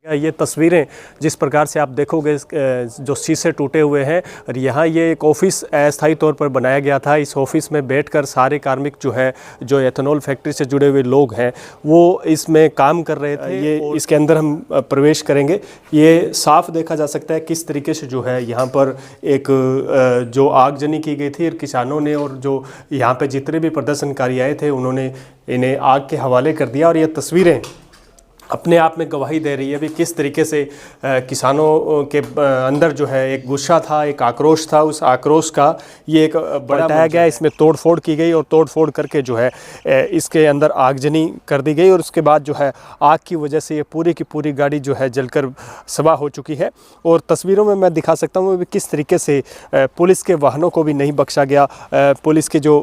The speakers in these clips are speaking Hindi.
ये तस्वीरें जिस प्रकार से आप देखोगे जो शीशे टूटे हुए हैं और यहाँ ये एक ऑफिस अस्थायी तौर पर बनाया गया था। इस ऑफिस में बैठकर सारे कार्मिक जो एथेनॉल फैक्ट्री से जुड़े हुए लोग हैं वो इसमें काम कर रहे थे। ये इसके अंदर हम प्रवेश करेंगे। ये साफ देखा जा सकता है किस तरीके से जो है यहाँ पर एक जो आगजनी की गई थी किसानों ने, और जो यहाँ पे जितने भी प्रदर्शनकारी आए थे उन्होंने इन्हें आग के हवाले कर दिया। और ये तस्वीरें अपने आप में गवाही दे रही है भी किस तरीके से किसानों के अंदर जो है एक गुस्सा था, एक आक्रोश था। उस आक्रोश का ये एक बताया गया, इसमें तोड़फोड़ की गई और तोड़फोड़ करके जो है इसके अंदर आगजनी कर दी गई। और उसके बाद जो है आग की वजह से ये पूरी की पूरी गाड़ी जो है जलकर स्वाह हो चुकी है। और तस्वीरों में मैं दिखा सकता हूँ भी किस तरीके से पुलिस के वाहनों को भी नहीं बख्शा गया। पुलिस की जो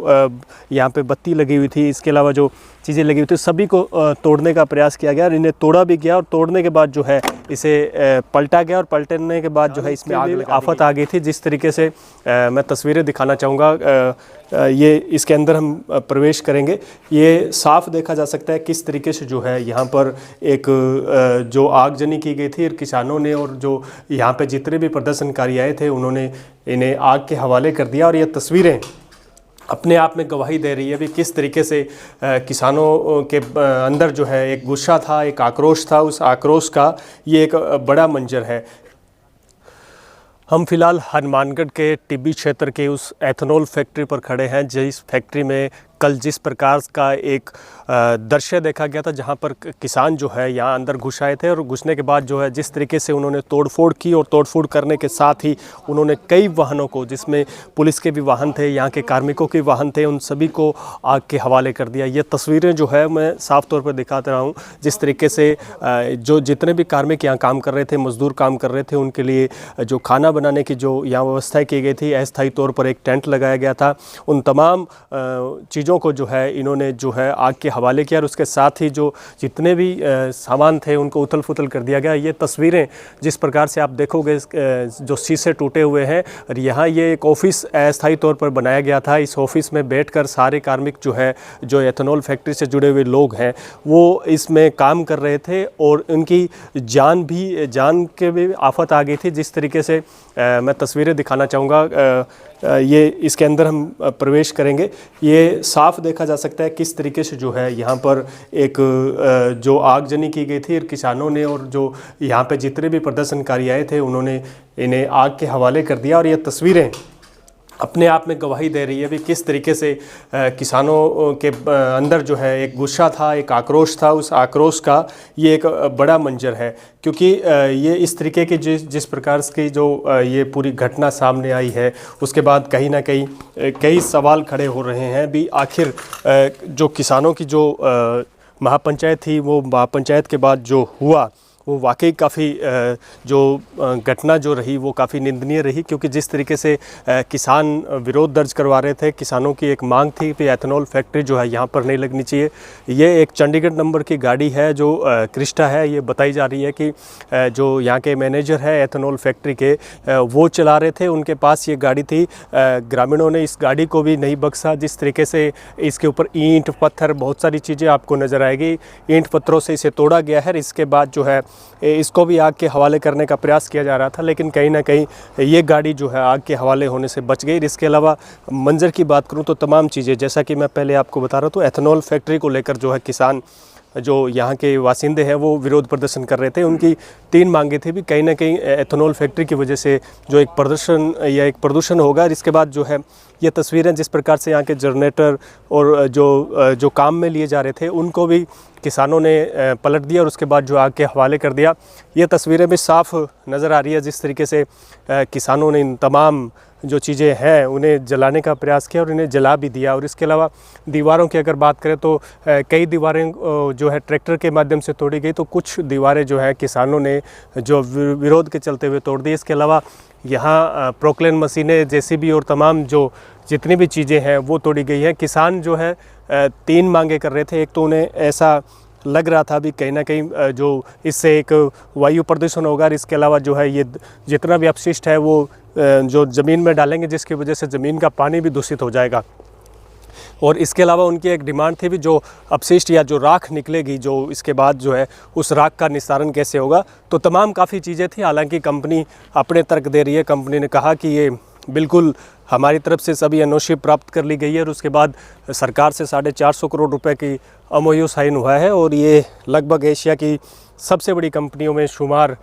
यहाँ पे बत्ती लगी हुई थी, इसके अलावा जो चीज़ें लगी हुई थी, सभी को तोड़ने का प्रयास किया गया और इन्हें तोड़ा भी गया। और तोड़ने के बाद जो है इसे पलटा गया और पलटने के बाद जो है इसमें आफत आ गई थी। जिस तरीके से मैं तस्वीरें दिखाना चाहूँगा, ये इसके अंदर हम प्रवेश करेंगे। ये साफ देखा जा सकता है किस तरीके से जो है यहाँ पर एक जो आगजनी की गई थी किसानों ने, और जो यहाँ पे जितने भी प्रदर्शनकारी आए थे उन्होंने इन्हें आग के हवाले कर दिया। और ये तस्वीरें अपने आप में गवाही दे रही है भी किस तरीके से किसानों के अंदर जो है एक गुस्सा था, एक आक्रोश था। उस आक्रोश का ये एक बड़ा मंजर है। हम फिलहाल हनुमानगढ़ के टिब्बी क्षेत्र के उस एथेनॉल फैक्ट्री पर खड़े हैं, जिस फैक्ट्री में कल जिस प्रकार का एक दृश्य देखा गया था, जहां पर किसान जो है यहाँ अंदर घुस आए थे और घुसने के बाद जो है जिस तरीके से उन्होंने तोड़फोड़ की, और तोड़फोड़ करने के साथ ही उन्होंने कई वाहनों को, जिसमें पुलिस के भी वाहन थे, यहाँ के कार्मिकों के वाहन थे, उन सभी को आग के हवाले कर दिया। ये तस्वीरें जो है मैं साफ तौर पर दिखाता रहा हूँ। जिस तरीके से जो जितने भी कार्मिक यहाँ काम कर रहे थे, मजदूर काम कर रहे थे, उनके लिए जो खाना बनाने की जो यहाँ व्यवस्था की गई थी, अस्थायी तौर पर एक टेंट लगाया गया था। उन तमाम चीज़ों को जो है इन्होंने जो है आग के हवाले किया और उसके साथ ही जो जितने भी सामान थे उनको उथल फुथल कर दिया गया। ये तस्वीरें जिस प्रकार से आप देखोगे जो शीशे टूटे हुए हैं और यहाँ ये एक ऑफिस अस्थायी तौर पर बनाया गया था। इस ऑफिस में बैठकर सारे कार्मिक जो एथेनॉल फैक्ट्री से जुड़े हुए लोग हैं वो इसमें काम कर रहे थे, और उनकी जान के भी आफत आ गई थी। जिस तरीके से मैं तस्वीरें दिखाना चाहूँगा, ये इसके अंदर हम प्रवेश करेंगे। ये साफ देखा जा सकता है किस तरीके से जो है यहाँ पर एक जो आगजनी की गई थी किसानों ने, और जो यहाँ पे जितने भी प्रदर्शनकारी आए थे उन्होंने इन्हें आग के हवाले कर दिया। और ये तस्वीरें अपने आप में गवाही दे रही है भी किस तरीके से किसानों के अंदर जो है एक गुस्सा था, एक आक्रोश था। उस आक्रोश का ये एक बड़ा मंजर है, क्योंकि ये इस तरीके की जिस प्रकार की जो ये पूरी घटना सामने आई है, उसके बाद कहीं ना कहीं कई सवाल खड़े हो रहे हैं भी आखिर जो किसानों की जो महापंचायत थी, वो महापंचायत के बाद जो हुआ वो वाकई काफ़ी जो घटना जो रही वो काफ़ी निंदनीय रही। क्योंकि जिस तरीके से किसान विरोध दर्ज करवा रहे थे, किसानों की एक मांग थी कि एथेनॉल फैक्ट्री जो है यहाँ पर नहीं लगनी चाहिए। ये एक चंडीगढ़ नंबर की गाड़ी है जो क्रिस्टा है। ये बताई जा रही है कि जो यहाँ के मैनेजर है एथेनॉल फैक्ट्री के, वो चला रहे थे, उनके पास ये गाड़ी थी। ग्रामीणों ने इस गाड़ी को भी नहीं बख्शा। जिस तरीके से इसके ऊपर ईंट पत्थर बहुत सारी चीज़ें आपको नज़र आएगी, ईंट पत्थरों से इसे तोड़ा गया है। इसके बाद जो है इसको भी आग के हवाले करने का प्रयास किया जा रहा था, लेकिन कहीं ना कहीं ये गाड़ी जो है आग के हवाले होने से बच गई। इसके अलावा मंजर की बात करूं तो तमाम चीज़ें, जैसा कि मैं पहले आपको बता रहा था, एथेनॉल फैक्ट्री को लेकर जो है किसान जो यहाँ के वासिंदे हैं वो विरोध प्रदर्शन कर रहे थे। उनकी 3 मांगे थी भी कहीं ना कहीं एथेनॉल फैक्ट्री की वजह से जो एक प्रदूषण होगा। इसके बाद जो है ये तस्वीरें जिस प्रकार से यहाँ के जनरेटर और जो काम में लिए जा रहे थे उनको भी किसानों ने पलट दिया और उसके बाद जो आग के हवाले कर दिया। ये तस्वीरें भी साफ नज़र आ रही है जिस तरीके से किसानों ने इन तमाम जो चीज़ें हैं उन्हें जलाने का प्रयास किया और इन्हें जला भी दिया। और इसके अलावा दीवारों की अगर बात करें तो कई दीवारें जो है ट्रैक्टर के माध्यम से तोड़ी गई, तो कुछ दीवारें जो है किसानों ने जो विरोध के चलते हुए तोड़ दी। इसके अलावा यहाँ प्रोक्लेन मशीनें, जेसीबी और तमाम जो जितनी भी चीज़ें हैं वो तोड़ी गई हैं। किसान जो है 3 मांगे कर रहे थे। एक तो उन्हें ऐसा लग रहा था भी कहीं ना कहीं जो इससे एक वायु प्रदूषण होगा, और इसके अलावा जो है ये जितना भी अपशिष्ट है वो जो ज़मीन में डालेंगे, जिसकी वजह से ज़मीन का पानी भी दूषित हो जाएगा। और इसके अलावा उनकी एक डिमांड थी भी जो अपशिष्ट या जो राख निकलेगी जो इसके बाद जो है उस राख का निस्तारण कैसे होगा। तो तमाम काफ़ी चीज़ें थी। हालांकि कंपनी अपने तर्क दे रही है। कंपनी ने कहा कि ये बिल्कुल हमारी तरफ से सभी एनओसी प्राप्त कर ली गई है और उसके बाद सरकार से 450 करोड़ रुपए की एमओयू साइन हुआ है और ये लगभग एशिया की सबसे बड़ी कंपनियों में शुमार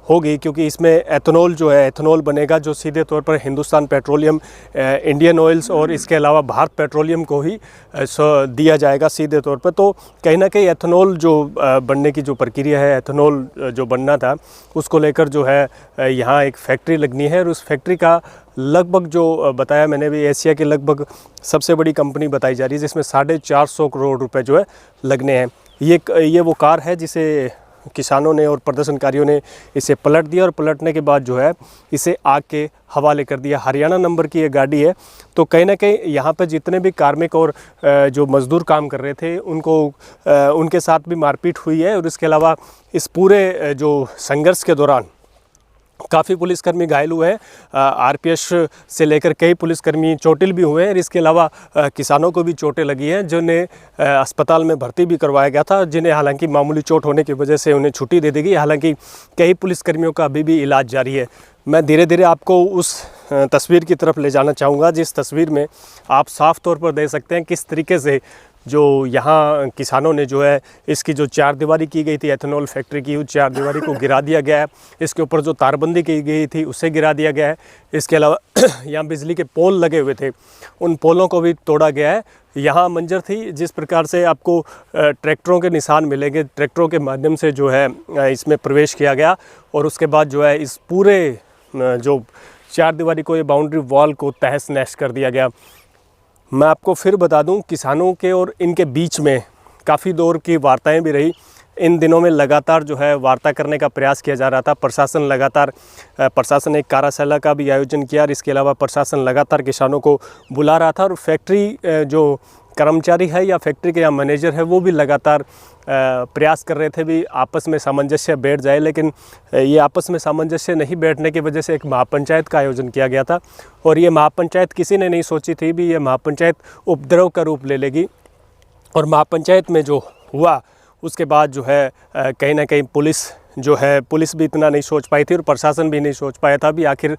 होगी, क्योंकि इसमें एथेनॉल जो है एथेनॉल बनेगा जो सीधे तौर पर हिंदुस्तान पेट्रोलियम, इंडियन ऑयल्स और इसके अलावा भारत पेट्रोलियम को ही दिया जाएगा सीधे तौर पर। तो कहीं ना कहीं एथेनॉल जो बनने की जो प्रक्रिया है, एथेनॉल जो बनना था उसको लेकर जो है यहाँ एक फैक्ट्री लगनी है और उस फैक्ट्री का लगभग जो बताया मैंने भी एशिया की लगभग सबसे बड़ी कंपनी बताई जा रही है, जिसमें 450 करोड़ रुपए जो है लगने हैं। ये वो कार है जिसे किसानों ने और प्रदर्शनकारियों ने इसे पलट दिया और पलटने के बाद जो है इसे आग के हवाले कर दिया। हरियाणा नंबर की ये गाड़ी है। तो कहीं ना कहीं यहाँ पर जितने भी कार्मिक और जो मज़दूर काम कर रहे थे उनके साथ भी मारपीट हुई है और इसके अलावा इस पूरे जो संघर्ष के दौरान काफ़ी पुलिसकर्मी घायल हुए हैं। आरपीएफ से लेकर कई पुलिसकर्मी चोटिल भी हुए हैं और इसके अलावा किसानों को भी चोटें लगी हैं जिन्हें अस्पताल में भर्ती भी करवाया गया था, जिन्हें हालांकि मामूली चोट होने की वजह से उन्हें छुट्टी दे दी गई। हालांकि कई पुलिसकर्मियों का अभी भी इलाज जारी है। मैं धीरे धीरे आपको उस तस्वीर की तरफ ले जाना चाहूँगा जिस तस्वीर में आप साफ़ तौर पर देख सकते हैं किस तरीके से जो यहाँ किसानों ने जो है इसकी जो चारदीवारी की गई थी एथेनॉल फैक्ट्री की, उस चारदीवारी को गिरा दिया गया है। इसके ऊपर जो तारबंदी की गई थी उसे गिरा दिया गया है। इसके अलावा यहाँ बिजली के पोल लगे हुए थे, उन पोलों को भी तोड़ा गया है। यहाँ मंजर थी जिस प्रकार से आपको ट्रैक्टरों के निशान मिलेंगे, ट्रैक्टरों के माध्यम से जो है इसमें प्रवेश किया गया और उसके बाद जो है इस पूरे जो चारदीवारी को, ये बाउंड्री वॉल को तहस नहस कर दिया गया। मैं आपको फिर बता दूं, किसानों के और इनके बीच में काफ़ी दौर की वार्ताएं भी रही। इन दिनों में लगातार जो है वार्ता करने का प्रयास किया जा रहा था। प्रशासन ने एक कार्यशाला का भी आयोजन किया और इसके अलावा प्रशासन लगातार किसानों को बुला रहा था और फैक्ट्री जो कर्मचारी है या फैक्ट्री के या मैनेजर है वो भी लगातार प्रयास कर रहे थे भी आपस में सामंजस्य बैठ जाए, लेकिन ये आपस में सामंजस्य नहीं बैठने की वजह से एक महापंचायत का आयोजन किया गया था और ये महापंचायत किसी ने नहीं सोची थी भी ये महापंचायत उपद्रव का रूप ले लेगी। और महापंचायत में जो हुआ उसके बाद जो है कहीं ना कहीं पुलिस भी इतना नहीं सोच पाई थी और प्रशासन भी नहीं सोच पाया था भी आखिर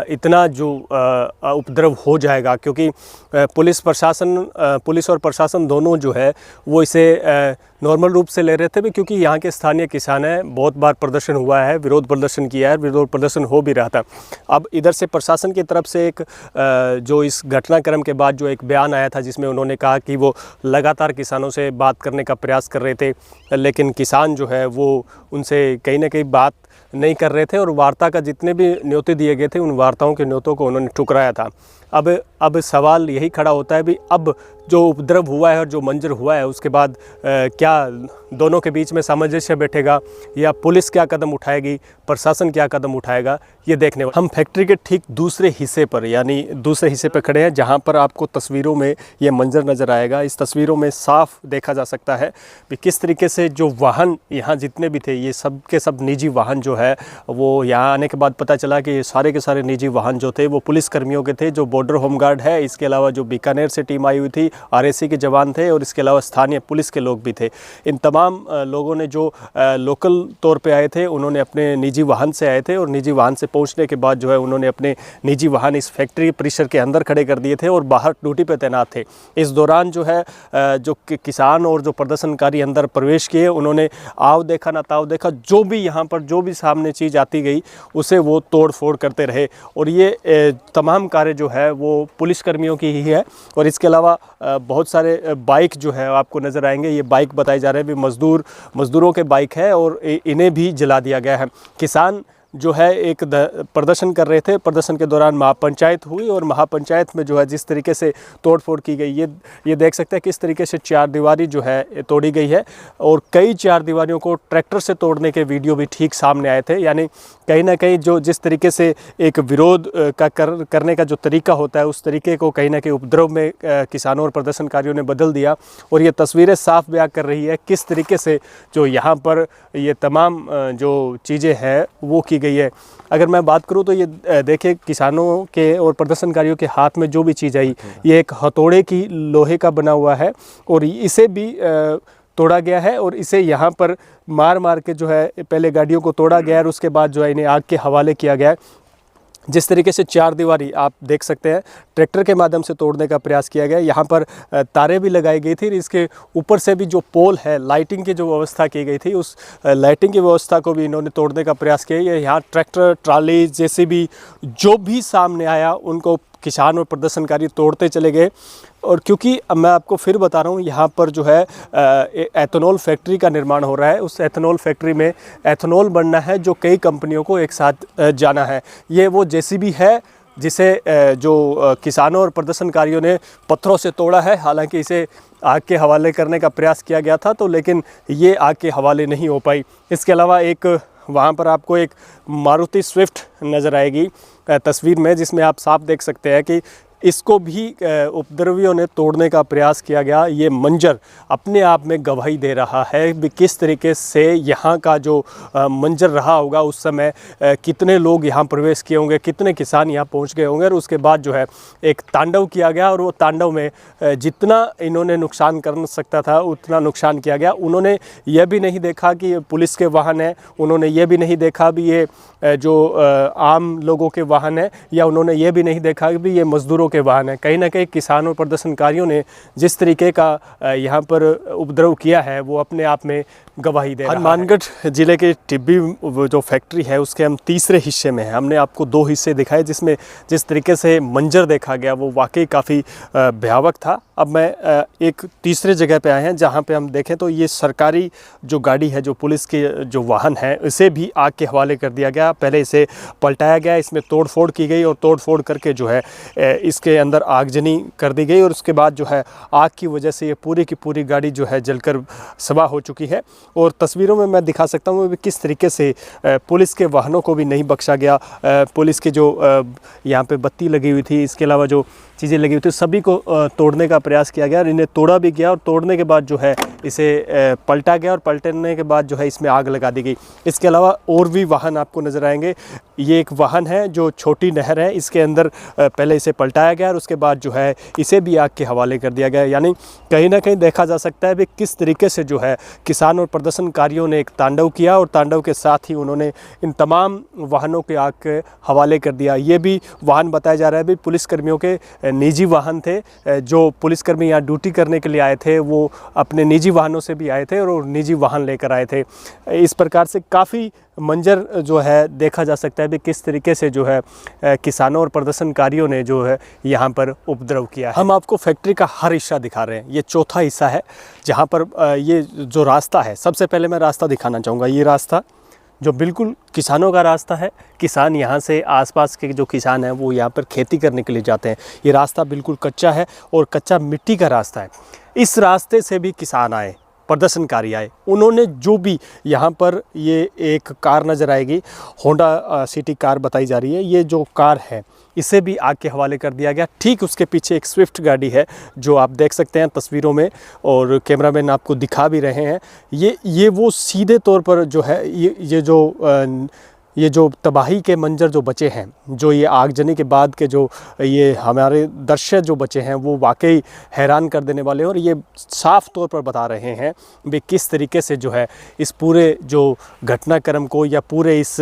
इतना जो उपद्रव हो जाएगा, क्योंकि पुलिस और प्रशासन दोनों जो है वो इसे नॉर्मल रूप से ले रहे थे भी, क्योंकि यहाँ के स्थानीय किसान हैं। बहुत बार प्रदर्शन हुआ है, विरोध प्रदर्शन किया है, विरोध प्रदर्शन हो भी रहा था। अब इधर से प्रशासन की तरफ से एक जो इस घटनाक्रम के बाद जो एक बयान आया था जिसमें उन्होंने कहा कि वो लगातार किसानों से बात करने का प्रयास कर रहे थे, लेकिन किसान जो है वो उनसे कहीं ना कहीं बात नहीं कर रहे थे और वार्ता का जितने भी न्योते दिए गए थे उन वार्ताओं के न्योतों को उन्होंने ठुकराया था। अब सवाल यही खड़ा होता है भी अब जो उपद्रव हुआ है और जो मंजर हुआ है उसके बाद क्या दोनों के बीच में सामंजस्य बैठेगा या पुलिस क्या कदम उठाएगी, प्रशासन क्या कदम उठाएगा, ये देखने वाले। हम फैक्ट्री के ठीक दूसरे हिस्से पर यानी दूसरे हिस्से पर खड़े हैं जहां पर आपको तस्वीरों में ये मंजर नज़र आएगा। इस तस्वीरों में साफ देखा जा सकता है कि किस तरीके से जो वाहन यहाँ जितने भी थे ये सब के सब निजी वाहन जो है वो यहाँ आने के बाद पता चला कि ये सारे के सारे निजी वाहन जो थे वो पुलिस कर्मियों के थे, जो बॉर्डर होमगार्ड है, इसके अलावा जो बीकानेर से टीम आई हुई थी आरएसी के जवान थे और इसके अलावा स्थानीय पुलिस के लोग भी थे। इन तमाम लोगों ने जो लोकल तौर पे आए थे उन्होंने अपने निजी वाहन से आए थे और निजी वाहन से पहुंचने के बाद जो है उन्होंने अपने निजी वाहन इस फैक्ट्री परिसर के अंदर खड़े कर दिए थे और बाहर ड्यूटी पे तैनात थे। इस दौरान जो है जो किसान और जो प्रदर्शनकारी अंदर प्रवेश किए उन्होंने आव देखा ना ताव देखा, जो भी यहाँ पर जो भी सामने चीज़ आती गई उसे वो तोड़ फोड़ करते रहे और ये तमाम कार्य जो है वो पुलिसकर्मियों की ही है। और इसके अलावा बहुत सारे बाइक जो है आपको नज़र आएंगे, ये बाइक बताए जा रहे हैं भी मज़दूरों के बाइक है और इन्हें भी जला दिया गया है। किसान जो है एक प्रदर्शन कर रहे थे, प्रदर्शन के दौरान महापंचायत हुई और महापंचायत में जो है जिस तरीके से तोड़फोड़ की गई ये देख सकते हैं किस तरीके से चारदीवारी जो है तोड़ी गई है और कई चारदीवारियों को ट्रैक्टर से तोड़ने के वीडियो भी ठीक सामने आए थे। यानी कहीं ना कहीं जो जिस तरीके से एक विरोध करने का जो तरीका होता है उस तरीके को कहीं ना कहीं उपद्रव में किसानों और प्रदर्शनकारियों ने बदल दिया और ये तस्वीरें साफ बयां कर रही है किस तरीके से जो यहाँ पर ये तमाम जो चीज़ें हैं वो की की गई है। अगर मैं बात करूं तो ये देखिए किसानों के और प्रदर्शनकारियों के हाथ में जो भी चीज़ आई, ये एक हथौड़े की लोहे का बना हुआ है और इसे भी तोड़ा गया है और इसे यहाँ पर मार मार के जो है पहले गाड़ियों को तोड़ा गया और उसके बाद जो है इन्हें आग के हवाले किया गया है। जिस तरीके से चार दीवारी आप देख सकते हैं ट्रैक्टर के माध्यम से तोड़ने का प्रयास किया गया। यहाँ पर तारें भी लगाई गई थी, इसके ऊपर से भी जो पोल है, लाइटिंग की जो व्यवस्था की गई थी, उस लाइटिंग की व्यवस्था को भी इन्होंने तोड़ने का प्रयास किया। यहाँ ट्रैक्टर, ट्राली, जेसीबी जो भी सामने आया उनको किसान और प्रदर्शनकारी तोड़ते चले गए। और क्योंकि मैं आपको फिर बता रहा हूँ, यहाँ पर जो है एथेनॉल फैक्ट्री का निर्माण हो रहा है। उस एथेनॉल फैक्ट्री में एथेनॉल बनना है जो कई कंपनियों को एक साथ जाना है। ये वो जेसीबी है जिसे जो किसानों और प्रदर्शनकारियों ने पत्थरों से तोड़ा है। हालांकि इसे आग के हवाले करने का प्रयास किया गया था, तो लेकिन ये आग के हवाले नहीं हो पाई। इसके अलावा एक वहाँ पर आपको एक मारुति स्विफ्ट नज़र आएगी तस्वीर में, जिसमें आप साफ देख सकते हैं कि इसको भी उपद्रवियों ने तोड़ने का प्रयास किया गया। ये मंजर अपने आप में गवाही दे रहा है कि किस तरीके से यहाँ का जो मंजर रहा होगा उस समय, कितने लोग यहाँ प्रवेश किए होंगे, कितने किसान यहाँ पहुँच गए होंगे। और उसके बाद जो है एक तांडव किया गया और वो तांडव में जितना इन्होंने नुकसान कर सकता था उतना नुकसान किया गया। उन्होंने ये भी नहीं देखा कि ये पुलिस के वाहन हैं, उन्होंने ये भी नहीं देखा भी ये जो आम लोगों के वाहन हैं, या उन्होंने ये भी नहीं देखा कि ये मज़दूरों के वाहन है। कहीं ना कहीं किसानों और प्रदर्शनकारियों ने जिस तरीके का यहाँ पर उपद्रव किया है वो अपने आप में गवाही दे रहा है। हनुमानगढ़ जिले के टिब्बी जो फैक्ट्री है उसके हम तीसरे हिस्से में हैं। हमने आपको दो हिस्से दिखाए जिसमें जिस तरीके से मंजर देखा गया वो वाकई काफ़ी भयावह था। अब मैं एक तीसरे जगह पे आए हैं जहाँ पे हम देखें तो ये सरकारी जो गाड़ी है, जो पुलिस के जो वाहन है, इसे भी आग के हवाले कर दिया गया। पहले इसे पलटाया गया, इसमें तोड़फोड़ की गई और तोड़फोड़ करके जो है इसके अंदर आगजनी कर दी गई और उसके बाद जो है आग की वजह से ये पूरी की पूरी गाड़ी जो है जलकर सवा हो चुकी है। और तस्वीरों में मैं दिखा सकता हूँ किस तरीके से पुलिस के वाहनों को भी नहीं बख्शा गया। पुलिस की जो यहाँ पे बत्ती लगी हुई थी, इसके अलावा जो चीज़ें लगी हुई थी, सभी को तोड़ने का प्रयास किया गया और इन्हें तोड़ा भी गया। और तोड़ने के बाद जो है इसे पलटा गया और पलटने के बाद जो है इसमें आग लगा दी गई। इसके अलावा और भी वाहन आपको नज़र आएंगे। ये एक वाहन है जो छोटी नहर है, इसके अंदर पहले इसे पलटाया गया और उसके बाद जो है इसे भी आग के हवाले कर दिया गया। यानी कहीं ना कहीं देखा जा सकता है कि किस तरीके से जो है किसान और प्रदर्शनकारियों ने एक तांडव किया और तांडव के साथ ही उन्होंने इन तमाम वाहनों के आग के हवाले कर दिया। ये भी वाहन बताया जा रहा है भी पुलिसकर्मियों के निजी वाहन थे। जो पुलिसकर्मी यहाँ ड्यूटी करने के लिए आए थे वो अपने निजी वाहनों से भी आए थे और निजी वाहन लेकर आए थे। इस प्रकार से काफ़ी मंजर जो है देखा जा सकता है भी किस तरीके से जो है किसानों और प्रदर्शनकारियों ने जो है यहाँ पर उपद्रव किया है। हम आपको फैक्ट्री का हर हिस्सा दिखा रहे हैं। ये चौथा हिस्सा है जहाँ पर ये जो रास्ता है, सबसे पहले मैं रास्ता दिखाना चाहूँगा। ये रास्ता जो बिल्कुल किसानों का रास्ता है, किसान यहाँ से आसपास के जो किसान हैं वो यहाँ पर खेती करने के लिए जाते हैं। ये रास्ता बिल्कुल कच्चा है और कच्चा मिट्टी का रास्ता है। इस रास्ते से भी किसान आए, प्रदर्शनकारी आए, उन्होंने जो भी यहाँ पर ये एक कार नज़र आएगी, होंडा सिटी कार बताई जा रही है, ये जो कार है इसे भी आग के हवाले कर दिया गया। ठीक उसके पीछे एक स्विफ्ट गाड़ी है जो आप देख सकते हैं तस्वीरों में और कैमरामैन आपको दिखा भी रहे हैं। ये वो सीधे तौर पर जो है ये जो तबाही के मंजर जो बचे हैं, जो ये आगजनी के बाद के जो ये हमारे दृश्य जो बचे हैं वो वाकई हैरान कर देने वाले हैं। और ये साफ़ तौर पर बता रहे हैं भी किस तरीके से जो है इस पूरे जो घटनाक्रम को या पूरे इस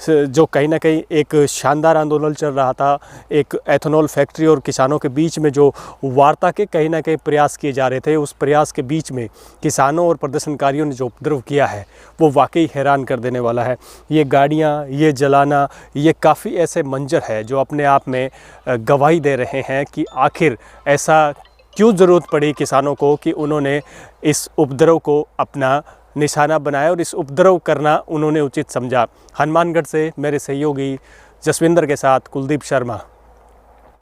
जो कहीं ना कहीं एक शानदार आंदोलन चल रहा था, एक एथेनॉल फैक्ट्री और किसानों के बीच में जो वार्ता के कहीं ना कहीं प्रयास किए जा रहे थे, उस प्रयास के बीच में किसानों और प्रदर्शनकारियों ने जो उपद्रव किया है वो वाकई हैरान कर देने वाला है। ये गाड़ियाँ, ये जलाना, ये काफ़ी ऐसे मंजर है जो अपने आप में गवाही दे रहे हैं कि आखिर ऐसा क्यों ज़रूरत पड़ी किसानों को कि उन्होंने इस उपद्रव को अपना निशाना बनाया और इस उपद्रव करना उन्होंने उचित समझा। हनुमानगढ़ से मेरे सहयोगी जसविंदर के साथ कुलदीप शर्मा।